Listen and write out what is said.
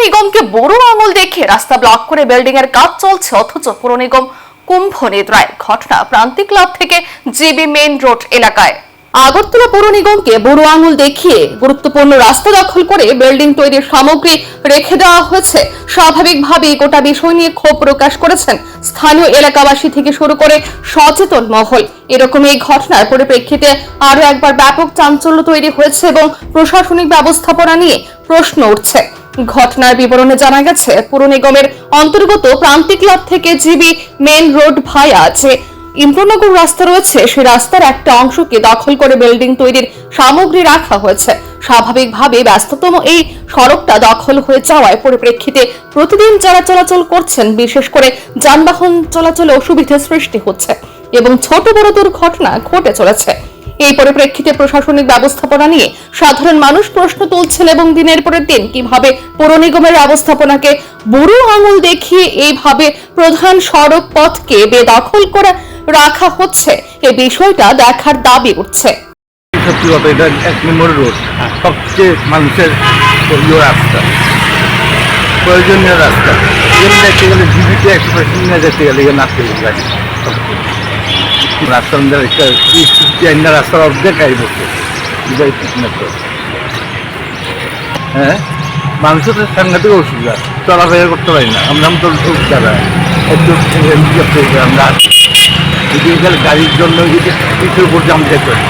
নিগমকে বড় আঙুল দেখে রাস্তা ব্লক করে বিল্ডিং এর কাজ চলছে, অথচ পুর নিগম কুম্ভ নিদ্রায়। ঘটনা প্রান্তিক ক্লাব থেকে জিবি মেইন রোড এলাকায়। আগরতলা পৌর নিগমকে বুড়ো আঙুল দেখিয়ে গুরুত্বপূর্ণ রাস্তা দখল করে বিল্ডিং তৈরির সামগ্রী রেখে দেওয়া হয়েছে। স্বাভাবিকভাবেই গোটা বিষয় নিয়ে ক্ষোভ প্রকাশ করেছেন স্থানীয় এলাকাবাসী থেকে শুরু করে সচেতন মহল। এরকম এই ঘটনার পরিপ্রেক্ষিতে আরো একবার ব্যাপক চাঞ্চল্য তৈরি হয়েছে এবং প্রশাসনিক ব্যবস্থাপনা নিয়ে প্রশ্ন উঠছে। ঘটনার বিবরণে জানা গেছে, পুর নিগমের অন্তর্গত প্রান্তিক ক্লাব থেকে জিবি মেইন রোড ভায়া যে ইন্দ্রনগর রাস্তা রয়েছে, সেই রাস্তার একটা অংশকে দখল করে বিল্ডিং তৈরির সামগ্রী রাখা হয়েছে। স্বাভাবিকভাবে ব্যস্ততম এই সড়কটা দখল হয়ে যাওয়ায় পরিপ্রেক্ষিতে প্রতিদিন যারা চলাচল করছেন, বিশেষ করে যানবাহন চলাচলে অসুবিধার সৃষ্টি হচ্ছে এবং ছোট বড় দুর্ঘটনা ঘটে চলেছে। এই পরিপ্রেক্ষিতে প্রশাসনিক ব্যবস্থাপনা নিয়ে সাধারণ মানুষ প্রশ্ন তুলছেন এবং দিনের পর দিন কিভাবে পৌর নিগমের ব্যবস্থাপনাকে বুড়ো আঙুল দেখিয়ে এইভাবে প্রধান সড়ক পথকে বেদখল করে রাখা হচ্ছে, এই বিষয়টা দেখার দাবি উঠছে। সত্যি কথা, এটা 1 নম্বর রোড, সবচেয়ে মানুষের রাস্তা, প্রয়োজনীয় রাস্তা। এখানে দেখতে গেলে জীবিত একটা নিয়ে যেতে গেলে এখানে আসতে গেলে রাস্তার মধ্যে রাস্তার অর্ধেক আই বসে হ্যাঁ, মানুষের তো সাংঘাতিক অসুবিধা, চলাফেরা করতে পারি না। আমরা তো যারা একটু আমরা যদি গাড়ির জন্য কিছুর উপর জাম যেতে পারি।